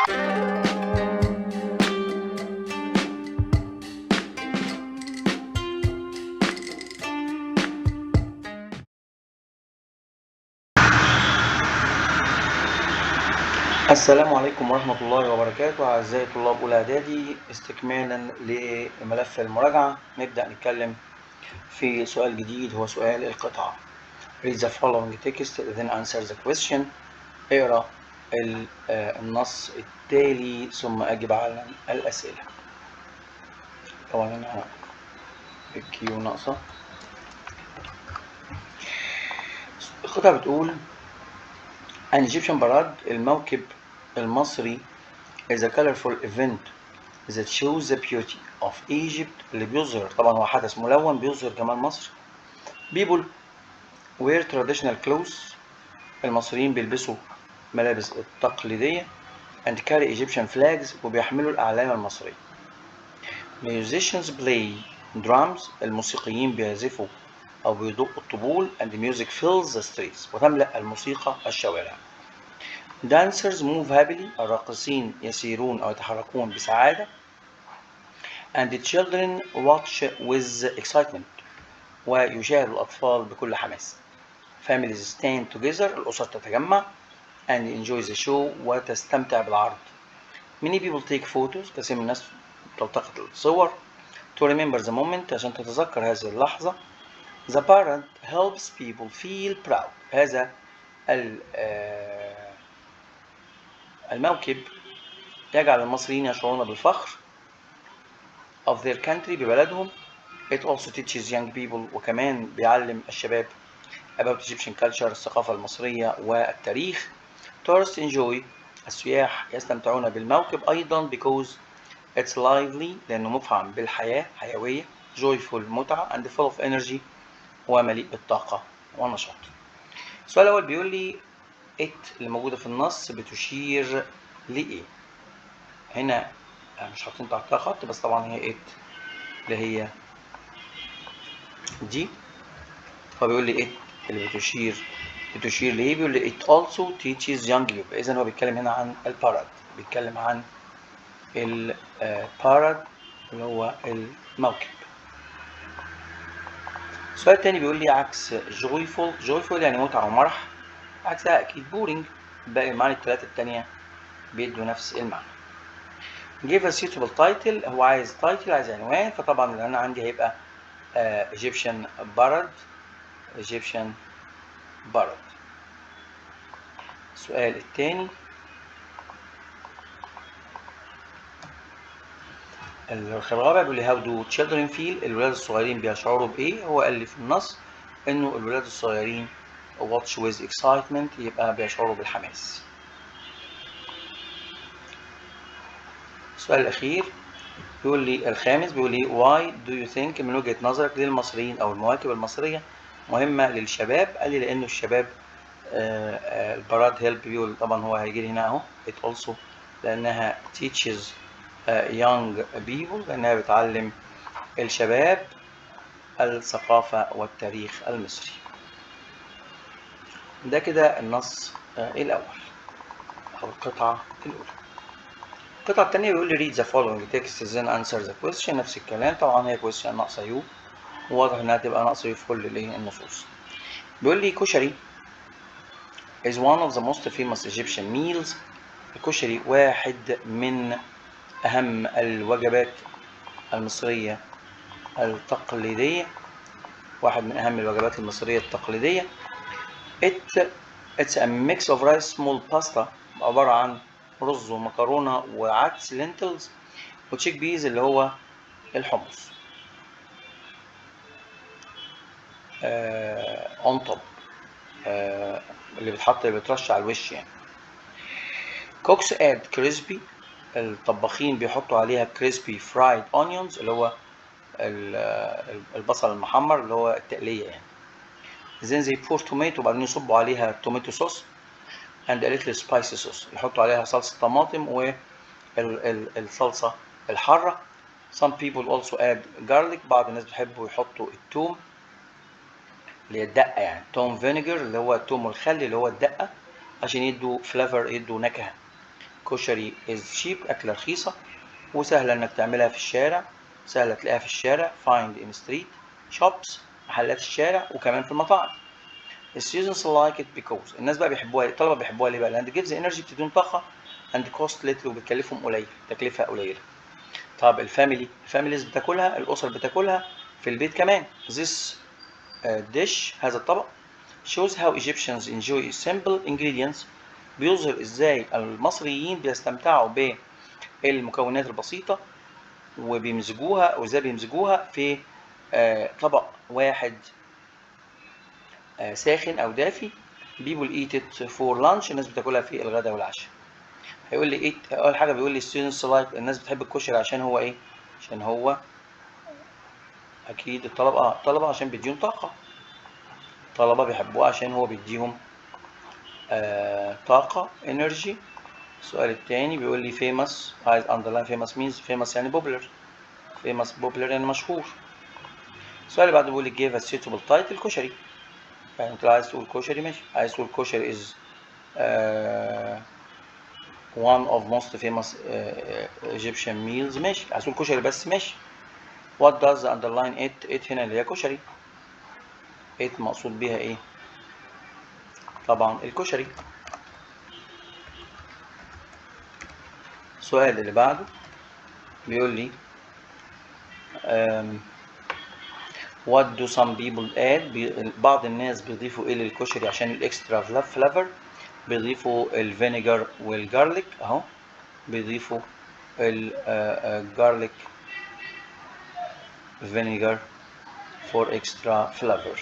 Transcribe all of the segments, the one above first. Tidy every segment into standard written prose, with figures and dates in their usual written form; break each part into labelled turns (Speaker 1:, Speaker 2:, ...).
Speaker 1: السلام عليكم ورحمة الله وبركاته أعزائي طلاب أولى إعدادي. استكمالا لملف المراجعة نبدأ نتكلم في سؤال جديد هو سؤال القطعة. Read the following text then answer the question. اقرأ النص التالي ثم أجب على الأسئلة. طبعا أنا الكيو ناقصة. القطعة بتقول An Egyptian parade الموكب المصري is a colorful event that shows the beauty of Egypt اللي بيظهر طبعا هو حدث ملون بيظهر جمال مصر. People wear traditional clothes المصريين بيلبسوا ملابس التقليدية and carry Egyptian flags وبيحملوا الأعلام المصرية. Musicians play drums الموسيقيين بيعزفوا أو بيدقوا الطبول and music fills the streets وتملأ الموسيقى الشوارع. Dancers move happily الراقصين يسيرون أو يتحركون بسعادة and the children watch with excitement ويشاهد الأطفال بكل حماس. Families stand together الأسر تتجمع and enjoy the show وتستمتع بالعرض. Many people take photos كثير من الناس تلتقط الصور to remember the moment عشان تتذكر هذه اللحظة. The parade helps people feel proud هذا الموكب يجعل المصريين يشعرون بالفخر of their country ببلدهم. It also teaches young people وكمان بيعلم الشباب about Egyptian culture الثقافة المصرية والتاريخ. Tourists enjoy السياح يستمتعون بالموكب أيضا because it's lively لأنه مفعم بالحياة حيوية joyful متعة and full of energy ومليء بالطاقة والنشاط. السؤال الأول بيقول لي it اللي موجودة في النص بتشير لإيه؟ هنا مش حاطين تحتها خط بس طبعا هي it اللي هي دي فبيقول لي it اللي بتشير لإيه؟ بيقول لي it also teaches young people. إذا هو بيتكلم هنا عن الباراد بيتكلم عن الباراد اللي هو الموكب. السؤال التاني بيقول لي عكس joyful يعني متعة ومرح عكسها أكيد boring. باقي المعاني الثلاثة التانية بيدوا نفس المعنى. give a suitable title هو عايز title عايز عنوان فطبعا اللي أنا عندي هيبقى Egyptian parade. السؤال التاني الرابع بيقول لي how do children feel الولاد الصغيرين بيشعروا بإيه؟ هو قال لي في النص إنه الولاد الصغيرين watch with excitement يبقى بيشعروا بالحماس. السؤال الأخير بيقول لي الخامس بيقول لي why do you think من وجهة نظرك للمصريين أو المواكب المصرية مهمة للشباب؟ قال لي لأنه الشباب الباراد هيلب بيقول طبعا هو هيجي لي هنا أهو it also لأنها teaches young people لأنها بتعلم الشباب الثقافة والتاريخ المصري. ده كده النص الأول أو القطعة الأولى. القطعة الثانية بيقول لي read the following text then answer the question. نفس الكلام طبعا هي question ناقصة يو وواضح إنها تبقى ناقصة يو في كل النصوص. بيقول لي كشري is one of the most famous Egyptian meals. الكشري واحد من أهم الوجبات المصرية التقليدية التقليدية. It's a mix of rice small pasta عبارة عن رز ومكرونة وعدس lentils وتشيك بيز اللي هو الحمص on top اللي بيترش على الوش يعني. cooks add crispy الطباخين بيحطوا عليها crispy fried onions اللي هو البصل المحمر اللي هو التقلية يعني. then they pour tomato وبعدين يصبوا عليها tomato sauce and a little spicy sauce يحطوا عليها صلصة طماطم والصلصة الحارة. some people also add garlic بعض الناس بيحبوا يحطوا الثوم اللي هي الدقة يعني توم فينيجر اللي هو الثوم والخل اللي هو الدقة عشان يدوا flavor يدوا نكهة. كشري is cheap، أكلة رخيصة وسهلة إنك تعملها في الشارع، سهلة تلاقيها في الشارع find in street shops، محلات الشارع وكمان في المطاعم. The students like it because الناس بقى بيحبوها، الطلبة بيحبوها ليه بقى؟ لأن it gives energy، بتديهم طاقة and cost little وبتكلفهم قليل، تكلفة قليلة. طب الفاميليز بتاكلها، الأسر بتاكلها في البيت كمان. This dish، هذا الطبق shows how Egyptians enjoy simple ingredients، بيظهر ازاي المصريين بيستمتعوا بالمكونات البسيطة وبيمزجوها، وازاي بيمزجوها في طبق واحد ساخن او دافي. people eat it for lunch، الناس بتاكلها في الغداء والعشاء. هيقول لي ايه اول حاجه؟ بيقول لي students like، الناس بتحب الكشري عشان هو ايه؟ عشان هو اكيد الطلبه عشان بيديهم طاقه، الطلبه بيحبوه عشان هو بيديهم طاقه energy. السؤال الثاني بيقول لي famous، عايز underline famous means famous يعني popular، famous يعني مشهور. السؤال اللي بعده بيقول لي give a suitable title كشري، يعني انت لو عايز تقول كشري ماشي، عايز تقول كشري is one of most famous Egyptian meals ماشي، عايز تقول كشري بس ماشي. what does underline it هنا اللي هي كشري، it مقصود بيها ايه؟ طبعا الكشري. السؤال اللي بعده بيقول لي what do some people add، بعض الناس بيضيفوا ايه للكشري عشان الاكسترا فلافر؟ بيضيفوا الفينيجر والجارليك اهو، بيضيفوا الجارليك فينيجر فور اكسترا فلافر.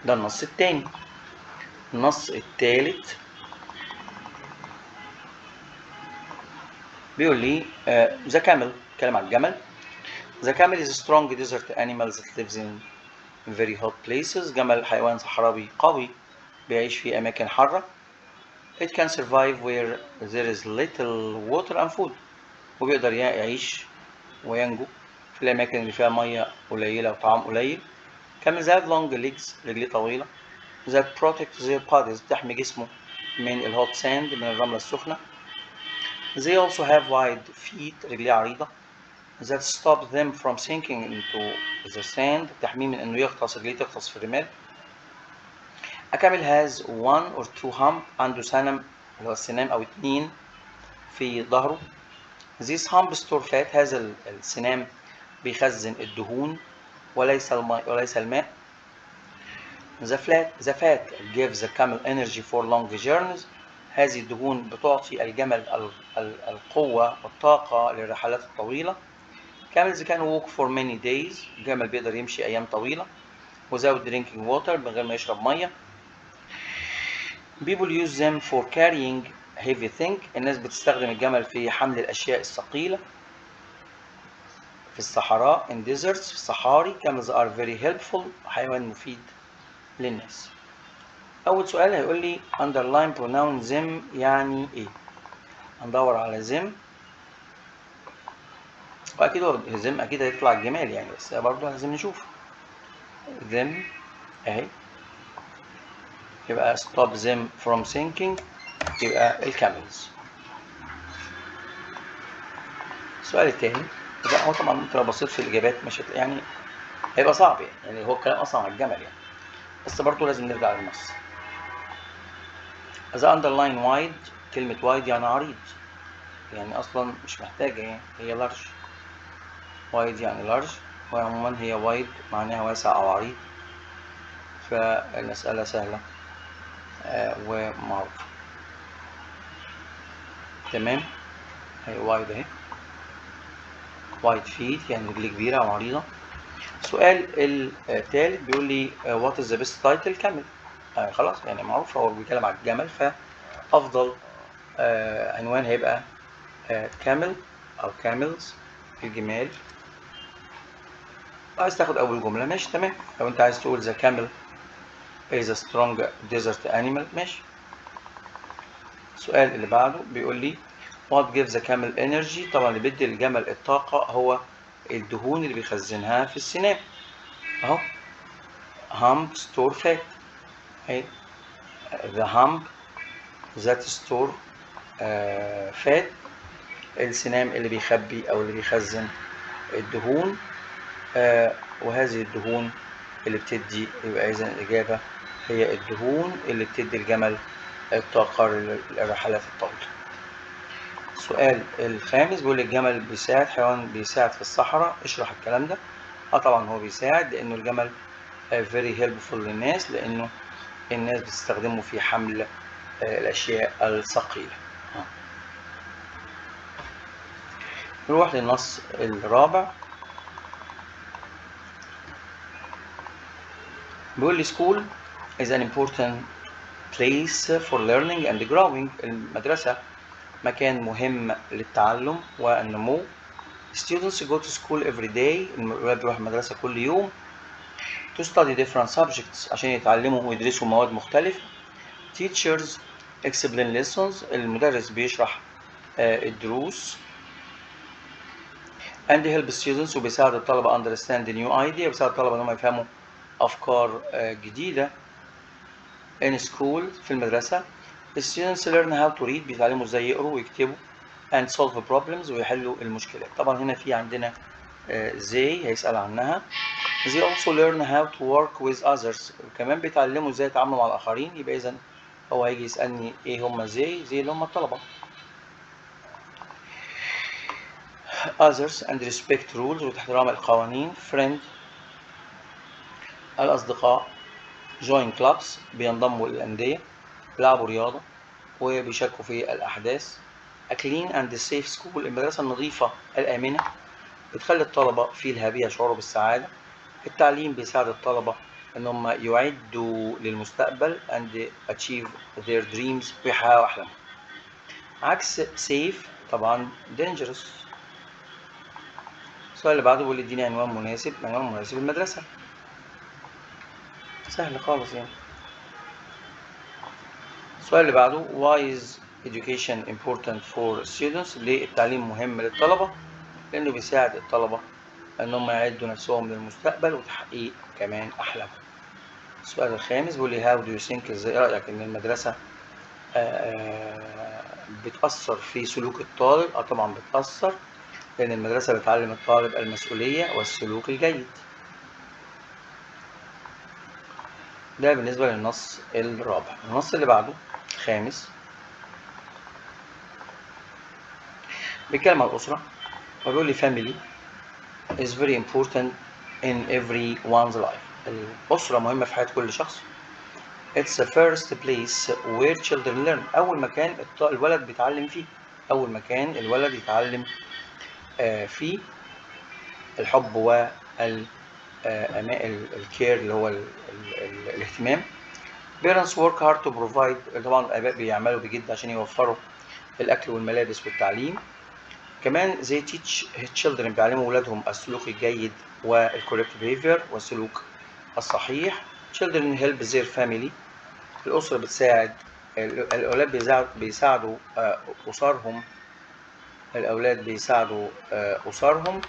Speaker 1: ده النص التاني. النص التالت بيقول لي the camel، كلام عن الجمل. the camel is a strong desert animal that lives in very hot places، جمل حيوان صحراوي قوي بيعيش في أماكن حارة. it can survive where there is little water and food، وبيقدر يعيش وينجو في الأماكن اللي فيها مية قليلة وطعام قليل. camels have long legs، رجليه طويلة that protect their bodies، تحمي جسمه من الهوت ساند، من الرملة السخنة. they also have wide feet، رجليه عريضة that stop them from sinking into the sand، تحميه من إنه يغطس، رجليه تغطس في الرمال. a camel has one or two hump، عنده سنم اللي هو السنام أو اتنين في ظهره. these hump store fat، هذا السنام بيخزن الدهون وليس الماء. the fat gives the camel energy for long journeys، هذه الدهون بتعطي الجمل القوة والطاقة للرحلات الطويلة. camels can walk for many days، الجمل بيقدر يمشي أيام طويلة without drinking water، من غير ما يشرب مية. people use them for carrying heavy things، الناس بتستخدم الجمل في حمل الأشياء الثقيلة في الصحراء in deserts، في الصحاري. camels are very helpful، حيوان مفيد للناس. أول سؤال هيقول لي underline pronoun them يعني إيه؟ هندور على them، وأكيد هو them أكيد هيطلع الجمال يعني، بس برضه لازم نشوف them أهي، يبقى stop them from sinking، يبقى الكاملز. السؤال التاني هو طبعا انت لو بصيت في الاجابات مش يعني هيبقى صعب يعني هو الكلام اصلا على الجمل يعني، بس برضه لازم نرجع للنص. the underline wide، كلمة wide يعني عريض، يعني اصلا مش محتاجة يعني، هي large، wide يعني large، وعموما هي wide معناها واسع او عريض، فالمسألة سهلة ومعروفة. تمام، هي wide اهي، wide feet يعني رجل كبيرة او عريضة. السؤال الثالث بيقول لي what is the best title camel، خلاص يعني معروف هو بيتكلم على الجمل، فأفضل عنوان هيبقى camel أو camels، الجمال. عايز تاخد أول جملة ماشي تمام، لو أنت عايز تقول the camel is a strong desert animal ماشي. السؤال اللي بعده بيقول لي what gives the camel energy، طبعا اللي بيدي الجمل الطاقة هو الدهون اللي بيخزنها في السنام أهو hump store fat، the hump that store فات، السنام اللي بيخبي أو اللي بيخزن الدهون، وهذه الدهون اللي بتدي، يبقى إذن الإجابة هي الدهون اللي بتدي الجمل الطاقة للرحلات الطويلة. السؤال الخامس بيقول الجمل بيساعد، حيوان بيساعد في الصحراء، اشرح الكلام ده. طبعا هو بيساعد لأنه الجمل very helpful للناس، لأنه الناس بتستخدمه في حمل الأشياء الثقيلة. نروح للنص الرابع. بيقول لي school is an important place for learning and growing. المدرسة مكان مهم للتعلم والنمو. Students go to school every day. الولاد بيروحوا المدرسة كل يوم to study different subjects عشان يتعلموا ويدرسوا مواد مختلفة. Teachers explain lessons. المدرس بيشرح الدروس. and help students وبيساعد الطلبة understand the new idea. بيساعد الطلبة انهم يفهموا أفكار جديدة. in school في المدرسة students learn how to read. بيتعلموا ازاي يقروا ويكتبوا and solve problems ويحلوا المشكلات. طبعا هنا في عندنا they هيسأل عنها. they also learn how to work with others. كمان بيتعلموا ازاي يتعاملوا مع الآخرين. يبقى إذا هو هيجي يسألني ايه هم they اللي هم الطلبة. others and respect rules وتحترام القوانين. friend الأصدقاء. join clubs بينضموا للأندية، بيلعبوا رياضة وبيشاركوا في الأحداث. a clean and safe school المدرسة النظيفة الآمنة بتخلي الطلبة فيها يشعروا بالسعادة. التعليم بيساعد الطلبة إن هم يعدوا للمستقبل and achieve their dreams ويحققوا أحلامهم. عكس safe طبعا dangerous. السؤال اللي بعده بيقول لي اديني عنوان مناسب. عنوان مناسب المدرسة، سهل خالص يعني. السؤال اللي بعده why is education important for students. ليه التعليم مهم للطلبة؟ لأنه بيساعد الطلبة إنهم يعدوا نفسهم للمستقبل وتحقيق كمان أحلامهم. السؤال الخامس بيقول لي how do you think. إزاي رأيك إن المدرسة بتأثر في سلوك الطالب؟ طبعا بتأثر، لأن المدرسة بتعلم الطالب المسؤولية والسلوك الجيد. ده بالنسبة للنص الرابع. النص اللي بعده الخامس بيتكلم عن الأسرة وبيقول لي family is very important in everyone's life. الأسرة مهمة في حياة كل شخص. It's the first place where children learn. أول مكان الولد بيتعلم فيه. أول مكان الولد يتعلم فيه الحب والكير اللي هو الاهتمام. Parents work hard to provide. طبعا الآباء بيعملوا بجد عشان يوفروا الأكل والملابس والتعليم. كمان they teach children بيعلموا أولادهم السلوك الجيد والcorrect behavior والسلوك الصحيح. Children help their family. الأسرة بتساعد الأولاد بيساعدوا أسرهم. الأولاد بيساعدوا أسرهم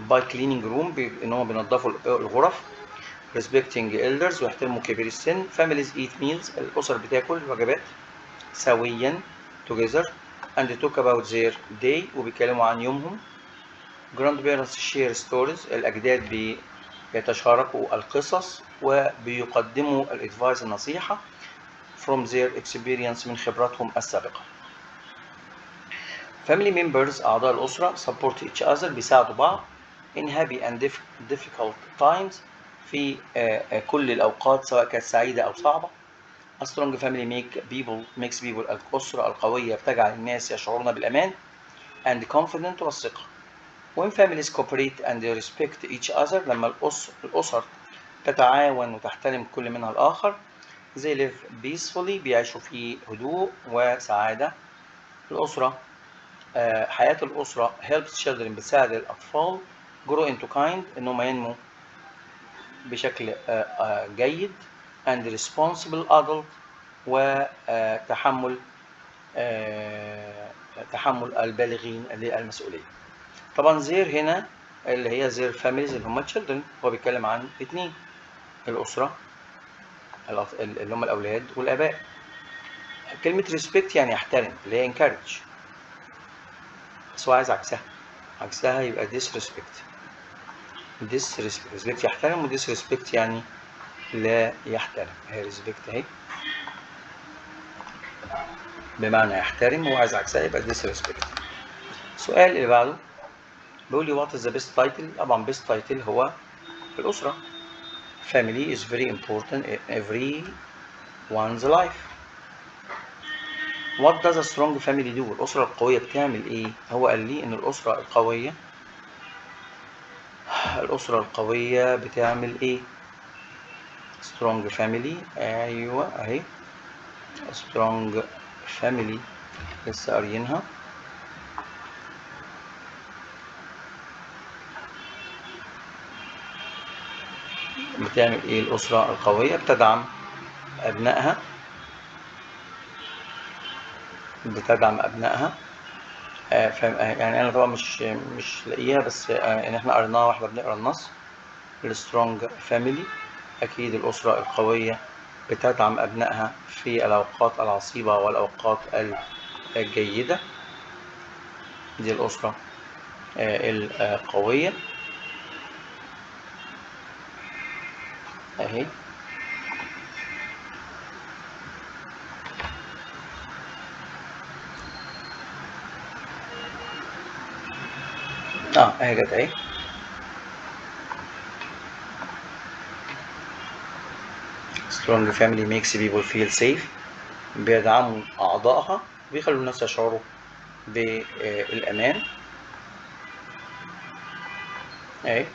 Speaker 1: by cleaning room إن هم بينظفوا الغرف. respecting elders ويحترموا كبير السن. families eat meals. الأسر بتاكل وجبات سويا together and talk about their day وبيتكلموا عن يومهم. grandparents share stories. الأجداد بيتشاركوا القصص وبيقدموا الادفايس النصيحة from their experience من خبراتهم السابقة. family members أعضاء الأسرة support each other بيساعدوا بعض in happy and difficult times في كل الأوقات سواء كانت سعيدة أو صعبة. a strong family makes people الأسرة القوية بتجعل الناس يشعرون بالأمان and confident والثقة. when families cooperate and respect each other لما الأسر تتعاون وتحترم كل منها الآخر they live peacefully بيعيشوا في هدوء وسعادة. الأسرة حياة الأسرة helps children بتساعد الأطفال grow into kind إنهم ينمو بشكل جيد and responsible adult وتحمل تحمل البالغين للمسؤولية. طبعا زير هنا اللي هي زير families اللي هم children. هو بيتكلم عن اتنين، الأسرة اللي هم الأولاد والآباء. كلمة respect يعني يحترم، اللي هي encourage، بس هو عايز عكسها يبقى disrespect. respect يحترم، و disrespect يعني لا يحترم. هي respect اهي بمعنى يحترم، وهو عايز عكسها يبقى disrespect. السؤال اللي بعده بيقول لي what is the best title. طبعا best title هو الأسرة. family is very important in everyone's life. What does a strong family do. الأسرة القوية بتعمل إيه؟ هو قال لي إن الأسرة القوية بتعمل إيه؟ strong family، أيوه أهي strong family لسه قاريينها. بتعمل إيه الأسرة القوية؟ بتدعم أبنائها، يعني أنا طبعا مش لاقيها، بس إن إحنا قريناها وإحنا بنقرا النص. السترونج فاميلي أكيد الأسرة القوية بتدعم أبنائها في الأوقات العصيبة والأوقات الجيدة. دي الأسرة القوية أهي. أهي جت أهي. strong family makes people feel safe. بيدعموا أعضائها، بيخلوا الناس يشعروا بالأمان أهي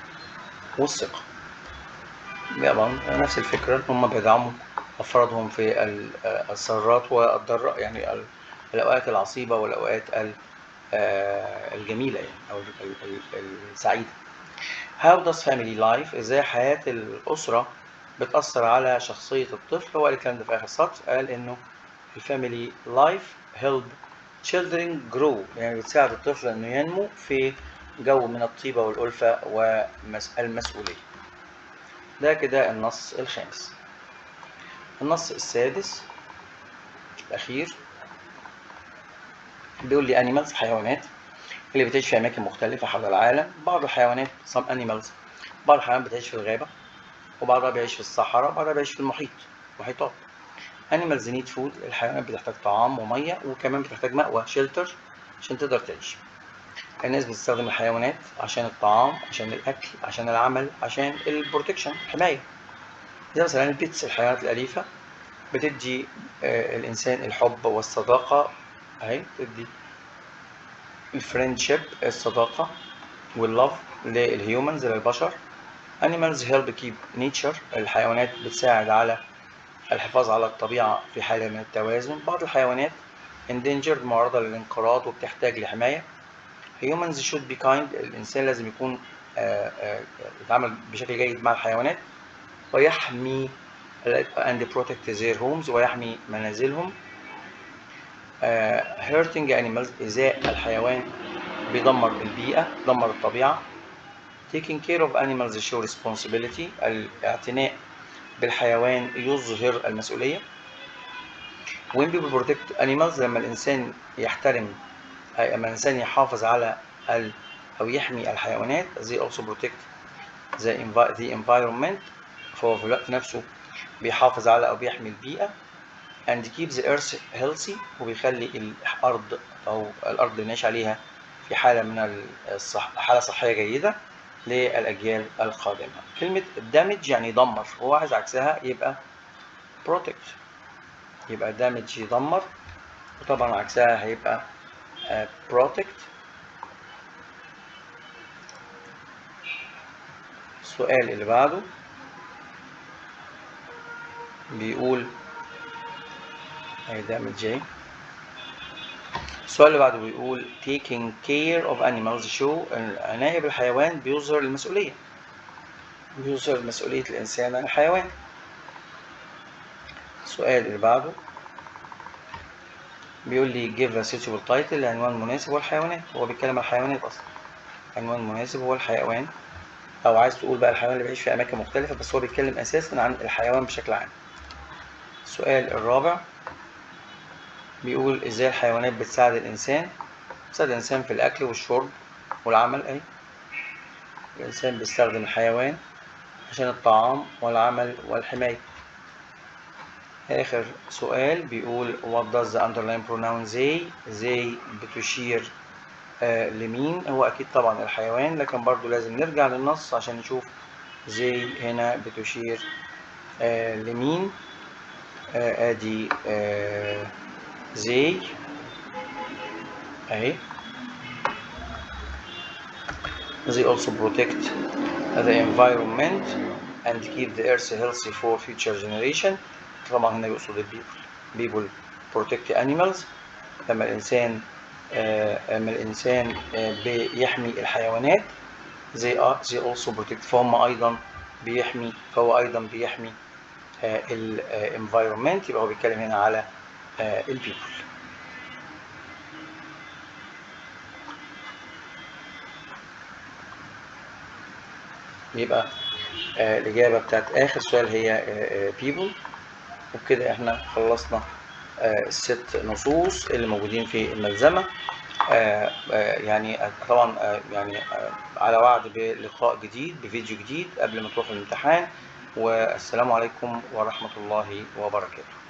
Speaker 1: والثقة. طبعا نفس الفكرة، هم بيدعموا أفرادهم في السرات والضراء، يعني الأوقات العصيبة والأوقات الجميلة يعني، أو السعيدة. How does family life. إزاي حياة الأسرة بتأثر على شخصية الطفل. هو الكلام ده في آخر سطر، قال إنه الفاميلي لايف help children grow، يعني بتساعد الطفل إنه ينمو في جو من الطيبة والألفة والمسؤولية. ده كده النص الخامس. النص السادس الأخير بيقول لي animals حيوانات اللي بتعيش في أماكن مختلفة حول العالم. بعض الحيوانات some animals بعض الحيوانات بتعيش في الغابة، وبعضها بيعيش في الصحراء، وبعضها بيعيش في محيطات. animals need food. الحيوانات بتحتاج طعام ومية، وكمان بتحتاج مأوى shelter عشان تقدر تعيش. الناس بتستخدم الحيوانات عشان الطعام، عشان الأكل، عشان العمل، عشان البروتكشن الحماية. زي مثلا البيتس الحيوانات الأليفة بتدي الإنسان الحب والصداقة أهي، بتدي الفريندشيب الصداقة واللوف للهيومنز للبشر. animals help keep nature. الحيوانات بتساعد على الحفاظ على الطبيعة في حالة من التوازن. بعض الحيوانات endangered معرضة للانقراض وبتحتاج لحماية. humans should be kind. الإنسان لازم يكون يتعامل بشكل جيد مع الحيوانات ويحمي and protect their homes ويحمي منازلهم. hurting animals إيذاء الحيوان بيدمر البيئة، بيدمر الطبيعة. taking care of animals show responsibility. الاعتناء بالحيوان يظهر المسؤولية. when people protect animals لما الإنسان يحترم، لما الإنسان يحافظ على أو يحمي الحيوانات. they also protect the environment. فهو في الوقت نفسه بيحافظ على أو بيحمي البيئة. and keep the earth healthy. وبيخلي الأرض أو الأرض اللي نعيش عليها في حالة من حالة صحية جيدة للأجيال القادمة. كلمة damage يعني يدمر، وهو عايز عكسها يبقى protect. يبقى damage يدمر، وطبعا عكسها هيبقى protect. السؤال اللي بعده بيقول damage ايه. السؤال اللي بعده بيقول taking care of animals show. العناية بالحيوان بيظهر المسؤولية، بيظهر مسؤولية الإنسان عن الحيوان. السؤال اللي بعده بيقول لي give a suitable title. العنوان المناسب هو الحيوانات. هو بيتكلم عن الحيوانات أصلا. العنوان المناسب هو الحيوان، أو عايز تقول بقى الحيوان اللي بيعيش في أماكن مختلفة، بس هو بيتكلم أساسا عن الحيوان بشكل عام. السؤال الرابع بيقول ازاي الحيوانات بتساعد الانسان؟ بتساعد الانسان في الاكل والشرب والعمل. اي الانسان بيستخدم الحيوان عشان الطعام والعمل والحماية. آخر سؤال بيقول what does the underlying pronoun they بتشير لمين؟ هو أكيد طبعا الحيوان، لكن برضو لازم نرجع للنص عشان نشوف they هنا بتشير لمين. أدي they أهي. They also protect the environment and keep the earth healthy for future generation. طبعا هنا يقصد البيبل. people protect animals. لما الإنسان بيحمي الحيوانات they also protect، فهو أيضا بيحمي environment. يبقى هو بيتكلم هنا على البيبل. يبقى الإجابة بتاعت آخر سؤال هي people. وبكده احنا خلصنا الست نصوص اللي موجودين في الملزمة. يعني طبعا يعني على وعد بلقاء جديد بفيديو جديد قبل ما تروح الامتحان. والسلام عليكم ورحمة الله وبركاته.